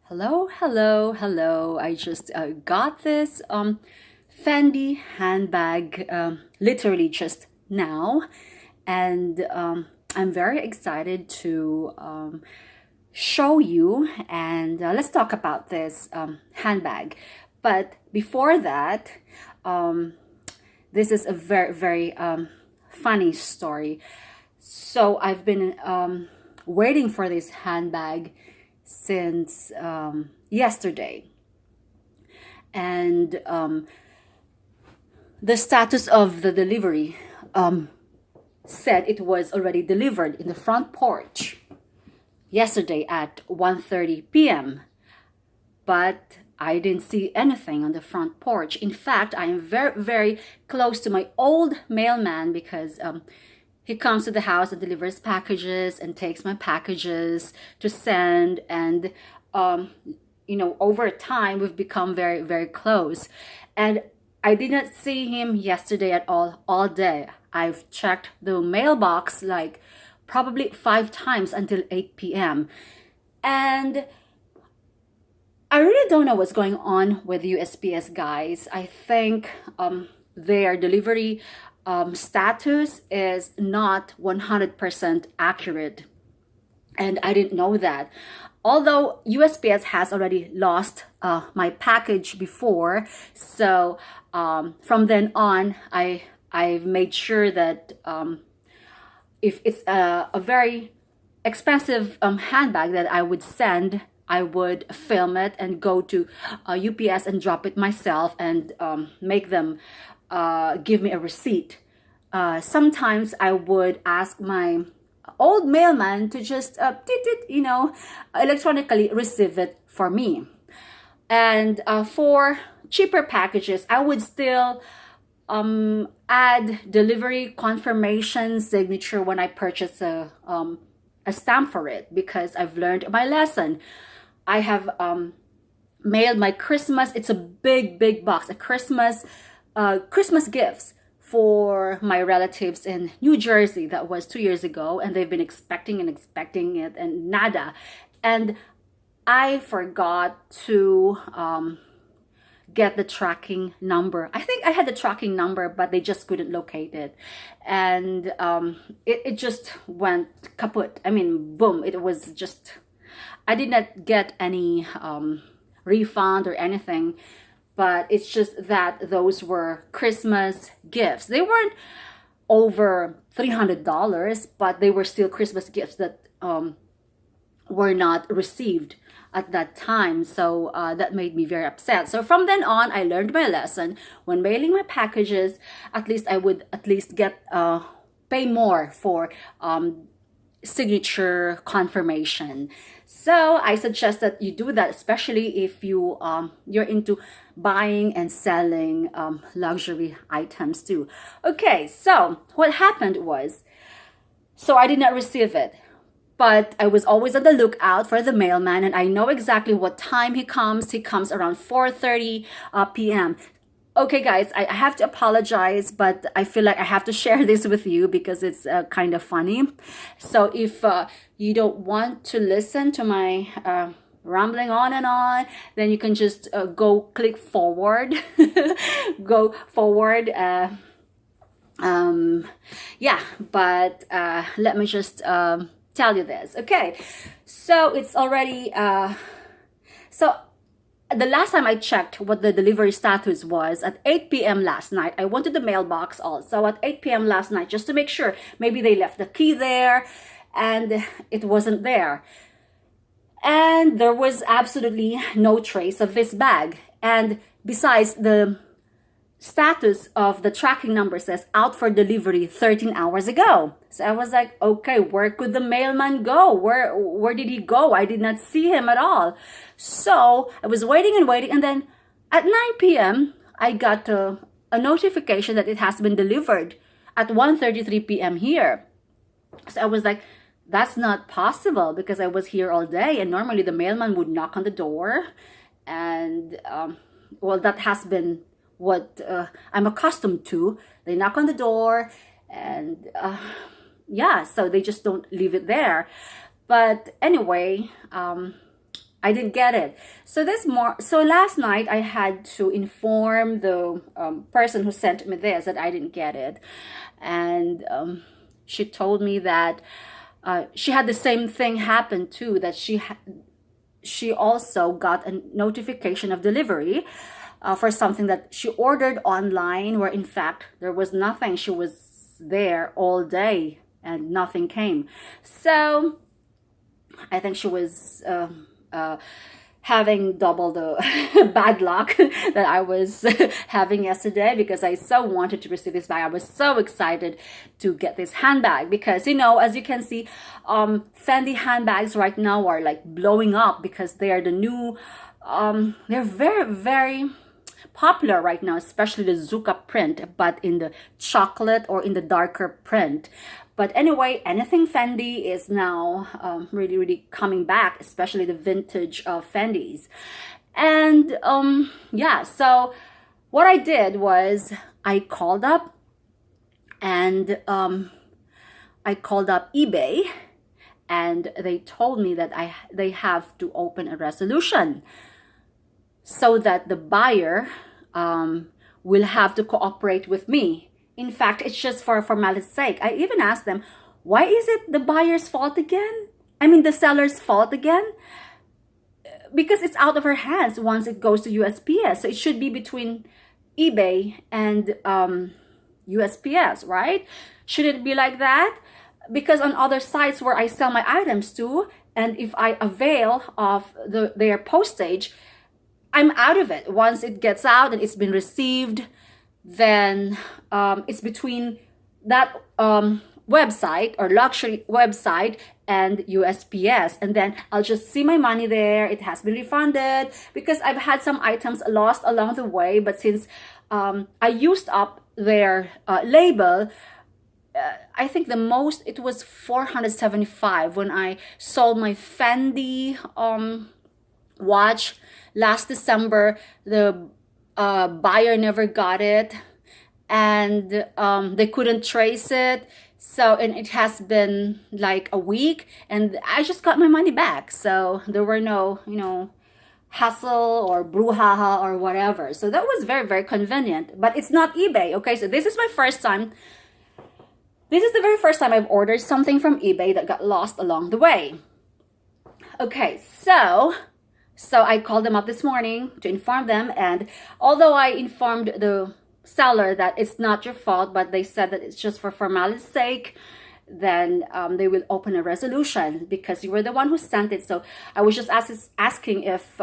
Hello, hello, hello. I just got this Fendi handbag literally just now, and I'm very excited to show you and let's talk about this handbag. But before that, um, this is a very funny story. So I've been waiting for this handbag since yesterday, and the status of the delivery said it was already delivered in the front porch yesterday at 1:30 p.m. But I didn't see anything on the front porch. In fact, I am very close to my old mailman because he comes to the house and delivers packages and takes my packages to send. And over time we've become very close. And I did not see him yesterday at all day. I've checked the mailbox like probably 5 times until 8 p.m. And I really don't know what's going on with USPS guys. I think their delivery status is not 100% accurate. And I didn't know that. Although USPS has already lost my package before. So from then on, I've made sure that if it's a very expensive handbag that I would send, I would film it and go to UPS and drop it myself and make them give me a receipt. Sometimes I would ask my old mailman to just electronically receive it for me. And for cheaper packages, I would still add delivery confirmation signature when I purchase a stamp for it, because I've learned my lesson. I have mailed my Christmas. It's a big box, a Christmas gifts for my relatives in New Jersey. That was 2 years ago, and they've been expecting it and nada. And I forgot to get the tracking number. I think I had the tracking number, but they just couldn't locate it. And it just went kaput. I mean, boom, it was just, I did not get any refund or anything, but it's just that those were Christmas gifts. They weren't over $300, but they were still Christmas gifts that were not received at that time. So that made me very upset. So from then on, I learned my lesson. When mailing my packages, at least I would at least get pay more for signature confirmation. So I suggest that you do that, especially if you're into buying and selling luxury items too. Okay, so what happened was, so I did not receive it, but I was always on the lookout for the mailman, and I know exactly what time he comes. He comes around 4:30 p.m. Okay, guys, I have to apologize, but I feel like I have to share this with you because it's kind of funny. So if you don't want to listen to my rambling on and on, then you can just go click forward. Go forward. Yeah, but let me just tell you this. Okay, so it's already so the last time I checked what the delivery status was at 8 p.m. last night. I went to the mailbox also at 8 p.m. last night just to make sure maybe they left the key there, and it wasn't there. And there was absolutely no trace of this bag. And besides, the status of the tracking number says out for delivery 13 hours ago. So I was like, okay, where could the mailman go? Where did he go? I did not see him at all. So I was waiting, and then at 9 p.m. I got a notification that it has been delivered at 1:33 p.m. here. So I was like, that's not possible, because I was here all day, and normally the mailman would knock on the door, and well, that has been what I'm accustomed to. They knock on the door, and yeah, so they just don't leave it there. But anyway, I didn't get it. So last night I had to inform the person who sent me this that I didn't get it, and she told me that she had the same thing happen too. That she also got a notification of delivery for something that she ordered online, where in fact there was nothing. She was there all day and nothing came. So I think she was having double the bad luck that I was having yesterday, because I so wanted to receive this bag. I was so excited to get this handbag because, you know, as you can see, Fendi handbags right now are like blowing up because they are the new, they're very, very popular right now, especially the Zuka print, but in the chocolate or in the darker print. But anyway, anything Fendi is now really, really coming back, especially the vintage Fendis. And yeah, so what I did was I called up and I called up eBay, and they told me that they have to open a resolution so that the buyer will have to cooperate with me. In fact, it's just for formality's sake. I even asked them, why is it the buyer's fault again? I mean, the seller's fault again? Because it's out of her hands once it goes to USPS. So it should be between eBay and USPS, right? Should it be like that? Because on other sites where I sell my items to, and if I avail of their postage, I'm out of it. Once it gets out and it's been received, then it's between that website or luxury website and USPS, and then I'll just see my money there. It has been refunded, because I've had some items lost along the way, but since I used up their label, I think the most, it was $475 when I sold my Fendi watch last December. The buyer never got it, and they couldn't trace it. So, and it has been like a week, and I just got my money back. So there were no, you know, hassle or brouhaha or whatever. So that was very, very convenient. But it's not eBay. Okay, so this is my first time. This is the very first time I've ordered something from eBay that got lost along the way. Okay, so I called them up this morning to inform them, and although I informed the seller that it's not your fault, but they said that it's just for formality's sake, then they will open a resolution because you were the one who sent it. So I was just asking if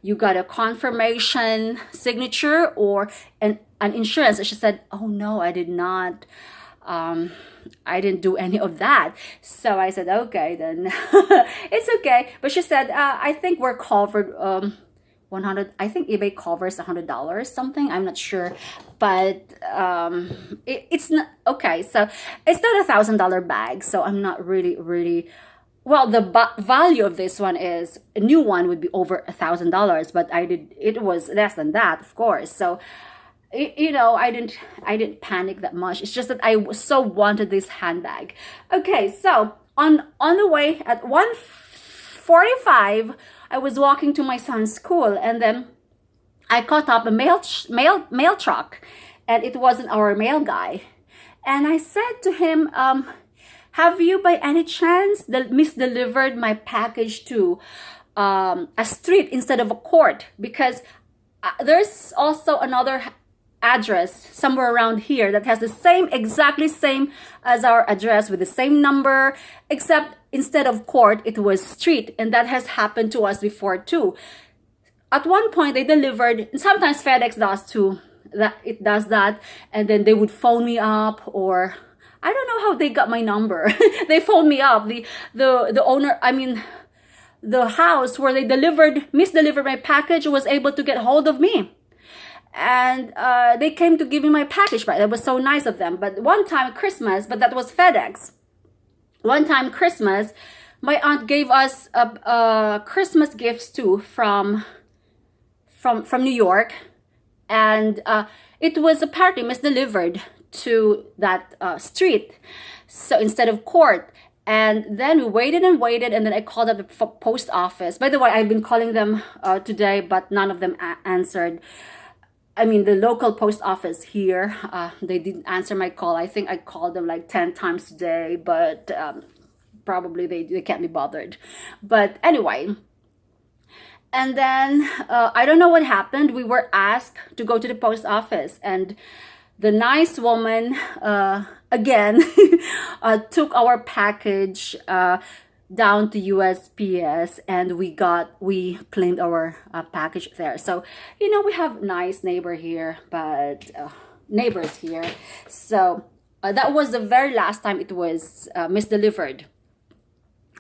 you got a confirmation signature or an insurance. And she said, oh no, I did not. I didn't do any of that. So I said, okay, then it's okay. But she said, I think we're covered 100. I think eBay covers $100 something. I'm not sure, but it's not okay. So it's not $1,000 bag. So I'm not really. Well, the value of this one is, a new one would be over $1,000, but it was less than that, of course. So, you know, I didn't panic that much. It's just that I so wanted this handbag. Okay, so on the way at 1:45, I was walking to my son's school, and then I caught up a mail truck, and it wasn't our mail guy. And I said to him, have you by any chance misdelivered my package to a street instead of a court? Because there's also another address somewhere around here that has the exactly same as our address, with the same number, except instead of court it was street, and that has happened to us before too. At one point they delivered, and sometimes FedEx does too, that it does that, and then they would phone me up, or I don't know how they got my number. They phoned me up, the owner, I mean the house where they misdelivered my package was able to get hold of me. And they came to give me my package back. That was so nice of them. But one time Christmas, but that was FedEx. One time Christmas, my aunt gave us Christmas gifts too from New York, and it was apparently misdelivered to that street, so instead of court. And then we waited and waited, and then I called up the post office. By the way, I've been calling them today, but none of them answered. I mean, the local post office here, they didn't answer my call. I think I called them like 10 times today, but probably they can't be bothered. But anyway, and then I don't know what happened. We were asked to go to the post office, and the nice woman again took our package down to USPS, and we claimed our package there. So we have nice neighbors here. So that was the very last time it was misdelivered.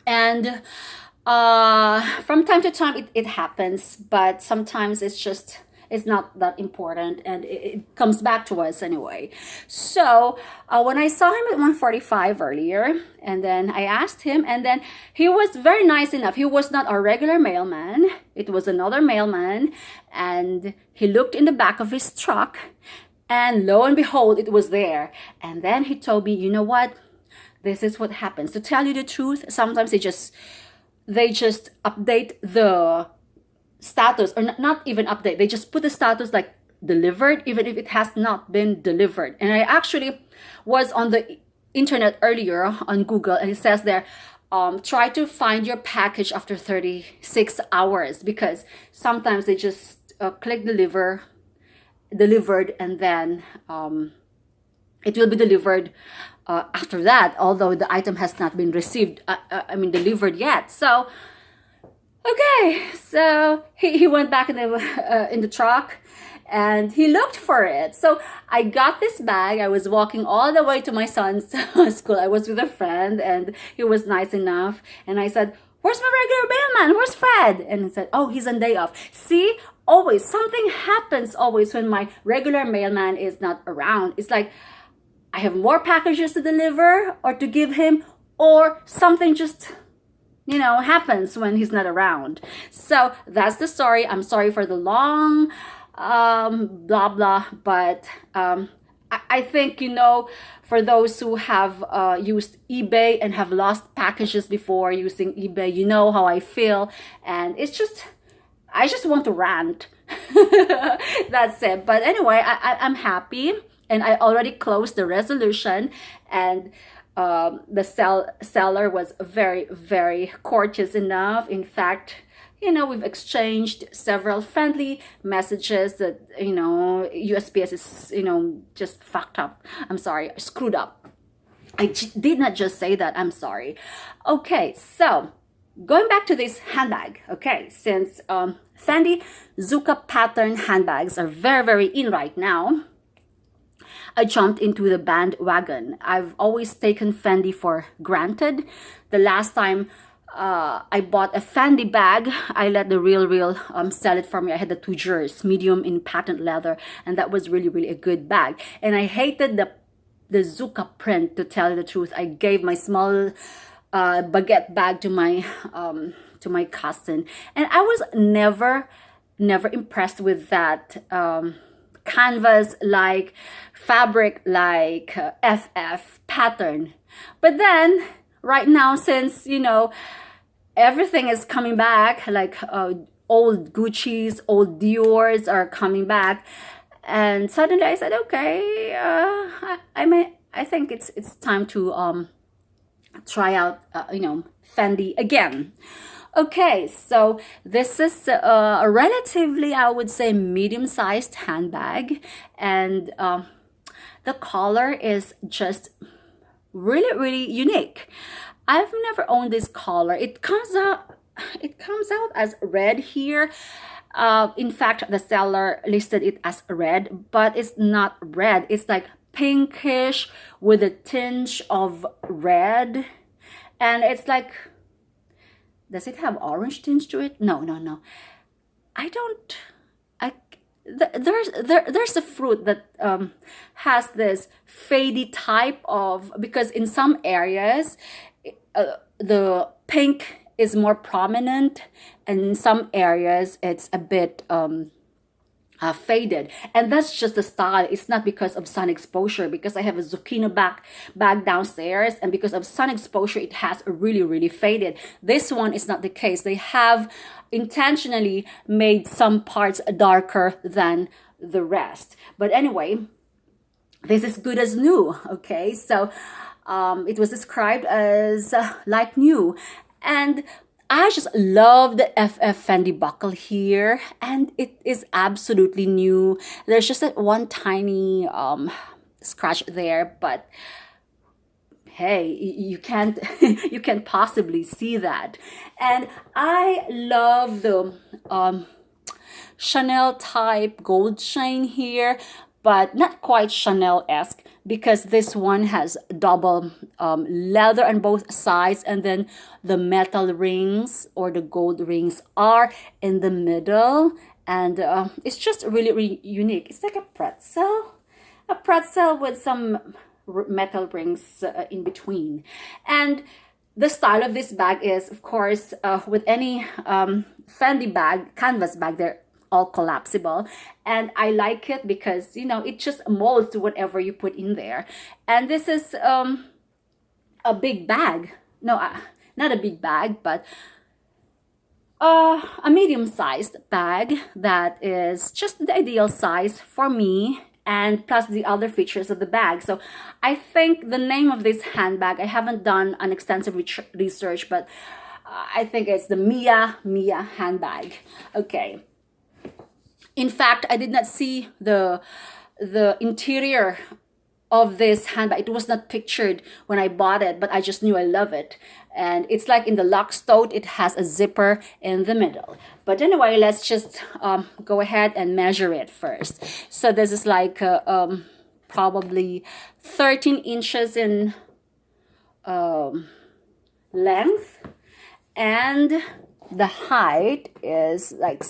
And from time to time it happens, but sometimes it's not that important, and it comes back to us anyway. So when I saw him at 1:45 earlier, and then I asked him, and then he was very nice enough. He was not a regular mailman. It was another mailman, and he looked in the back of his truck, and lo and behold, it was there. And then he told me, you know what? This is what happens. To tell you the truth, sometimes they just update the status, or not even update. They just put the status like delivered, even if it has not been delivered. And I actually was on the internet earlier on Google, and it says there, try to find your package after 36 hours, because sometimes they just click delivered, and then it will be delivered after that, although the item has not been delivered yet. So okay, so he went back in the truck, and he looked for it. So I got this bag. I was walking all the way to my son's school. I was with a friend, and he was nice enough. And I said, "Where's my regular mailman? Where's Fred?" And he said, "Oh, he's on day off." See, always something happens always when my regular mailman is not around. It's like I have more packages to deliver or to give him, or something just happens when he's not around. So that's the story. I'm sorry for the long blah blah, but I think for those who have used eBay and have lost packages before using eBay, you know how I feel, and I just want to rant. That's it. But anyway, I'm happy, and I already closed the resolution, and the seller was very, very courteous enough. In fact, we've exchanged several friendly messages that, USPS is, just fucked up. I'm sorry, screwed up. I did not just say that. I'm sorry. Okay, so going back to this handbag. Okay, since Fendi Zucca pattern handbags are very, very in right now, I jumped into the bandwagon. I've always taken Fendi for granted. The last time I bought a Fendi bag, I let the Real sell it for me. I had the 2 jewels, medium in patent leather, and that was really, really a good bag. And I hated the Zucca print, to tell you the truth. I gave my small baguette bag to my cousin, and I was never impressed with that canvas like fabric like FF pattern. But then right now, since everything is coming back, like old Gucci's, old Dior's are coming back, and suddenly I said, okay, I think it's time to try out Fendi again. Okay, so this is a relatively, I would say, medium-sized handbag, and the color is just really, really unique. I've never owned this color. It comes out as red here. In fact, the seller listed it as red, but it's not red. It's like pinkish with a tinge of red, and it's like, does it have orange tinge to it? No. There's a fruit that has this fadey type of, because in some areas the pink is more prominent, and in some areas it's a bit faded, and that's just the style. It's not because of sun exposure, because I have a zucchini bag downstairs, and because of sun exposure it has really faded. This one is not the case. They have intentionally made some parts darker than the rest, but anyway, this is good as new. Okay, so it was described as like new, and I just love the FF Fendi buckle here, and it is absolutely new. There's just that one tiny scratch there, but hey, you can't you can't possibly see that. And I love the Chanel type gold chain here, but not quite Chanel-esque, because this one has double leather on both sides, and then the metal rings or the gold rings are in the middle, and it's just really unique. It's like a pretzel with some metal rings in between. And the style of this bag is, of course, with any Fendi bag, canvas bag, they're all collapsible, and I like it because, you know, it just molds to whatever you put in there. And this is a big bag. No, not a big bag, but a medium-sized bag that is just the ideal size for me, and plus the other features of the bag. So I think the name of this handbag, I haven't done an extensive research, but I think it's the Mia handbag. Okay. In fact, I did not see the interior of this handbag. It was not pictured when I bought it, but I just knew I love it. And it's like in the lock tote, it has a zipper in the middle. But anyway, let's just go ahead and measure it first. So this is like probably 13 inches in length, and the height is like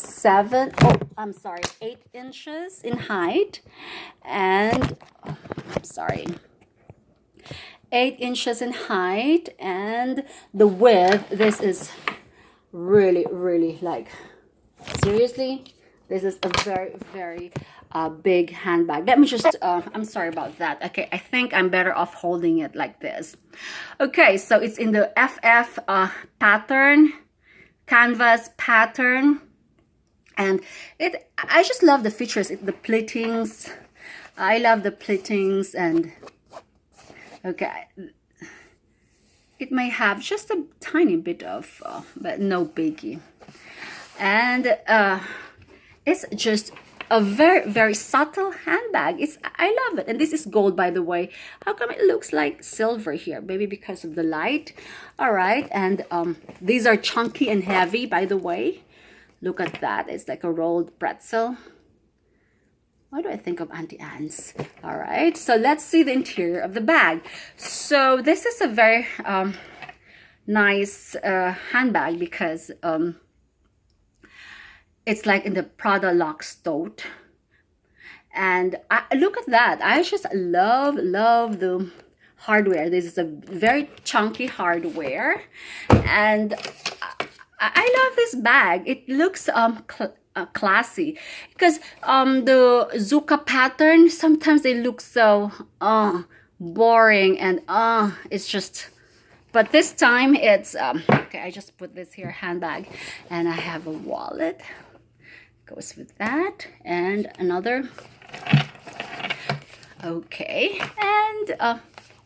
8 inches in height, and 8 inches in height, and the width, this is really like, seriously, this is a very big handbag. Let me just I'm sorry about that. Okay, I think I'm better off holding it like this. Okay, so it's in the FF pattern, canvas pattern, and I just love the features. The pleatings, I love the pleatings. And okay, it may have just a tiny bit of but no biggie. And it's just a very subtle handbag. I love it. And this is gold, by the way. How come it looks like silver here? Maybe because of the light. All right, and these are chunky and heavy, by the way. Look at that. It's like a rolled pretzel. Why do I think of Auntie Anne's? All right, so let's see the interior of the bag. So this is a very nice handbag, because it's like in the Prada lock tote. And look at that. I just love the hardware. This is a very chunky hardware, and I love this bag. It looks classy, because the Zuka pattern, sometimes they look so boring, and it's just, but this time it's okay. I just put this here handbag, and I have a wallet, goes with that, and another. Okay, and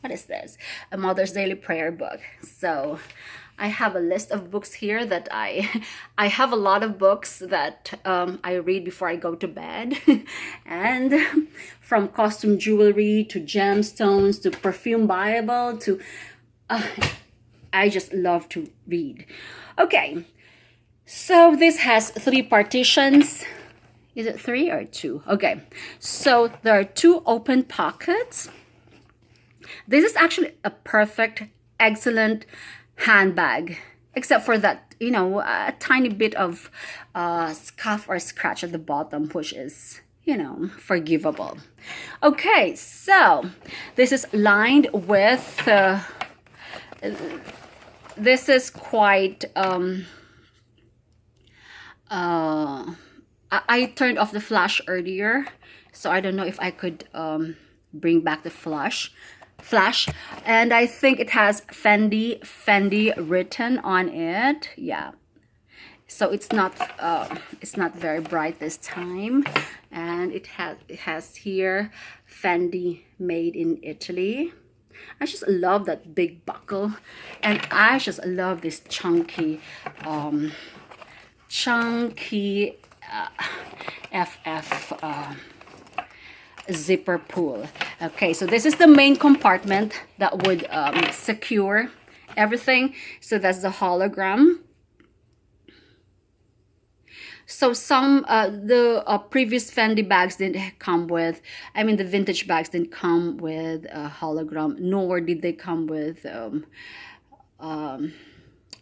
what is this? A Mother's Daily Prayer book. So I have a list of books here that I have a lot of books that I read before I go to bed. And from costume jewelry to gemstones to perfume Bible to I just love to read. Okay, so this has 3 partitions. Is it 3 or 2? Okay, so there are 2 open pockets. This is actually a perfect, excellent handbag, except for that, you know, a tiny bit of scuff or scratch at the bottom, which is, you know, forgivable. Okay, so this is lined with this is quite I turned off the flash earlier, so I don't know if I could bring back the flash. And I think it has Fendi written on it. Yeah, so it's not very bright this time, and it has here Fendi made in Italy. I just love that big buckle, and I just love this chunky FF zipper pull. Okay, so this is the main compartment that would secure everything. So that's the hologram. So some the previous Fendi bags didn't come with, I mean the vintage bags didn't come with a hologram, nor did they come with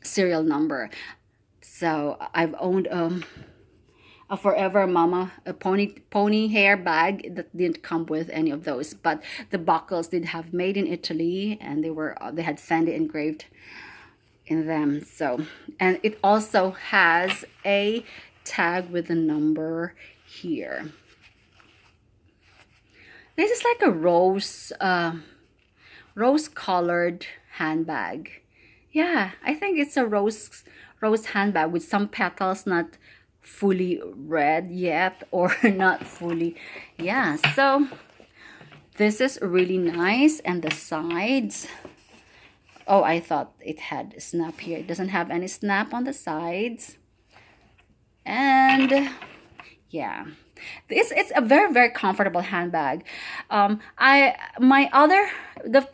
serial number. So I've owned a Forever Mama, a pony hair bag that didn't come with any of those, but the buckles did have made in Italy, and they had Fendi engraved in them. So, and it also has a tag with the number here. This is like a rose colored handbag. Yeah, I think it's a rose handbag with some petals, not fully red yet, or not fully. Yeah, so this is really nice. And the sides, oh, I thought it had snap here. It doesn't have any snap on the sides. And yeah, it's a very comfortable handbag. The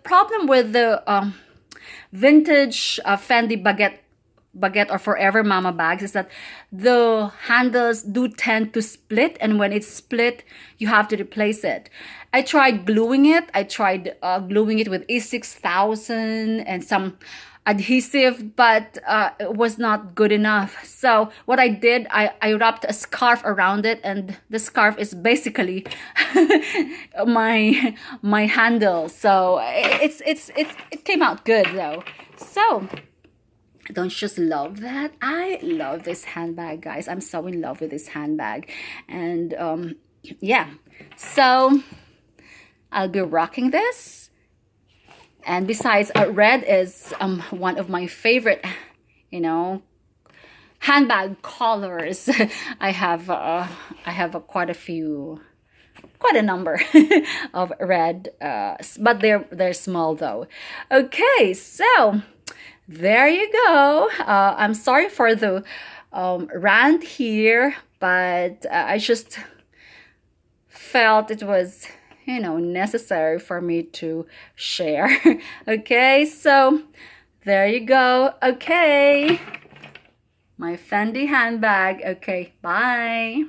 problem with the vintage Fendi baguette or Forever Mama bags is that the handles do tend to split, and when it's split you have to replace it. I tried gluing it. I tried gluing it with E6000 and some adhesive, but it was not good enough. So what I did, I wrapped a scarf around it, and the scarf is basically my handle. So it came out good though. So don't you just love that? I love this handbag, guys. I'm so in love with this handbag. And yeah, so I'll be rocking this. And besides, red is one of my favorite, handbag colors. I have quite a number of red, but they're small though. Okay, so there you go. I'm sorry for the rant here, but I just felt it was necessary for me to share. Okay, so there you go. Okay, my Fendi handbag. Okay, bye.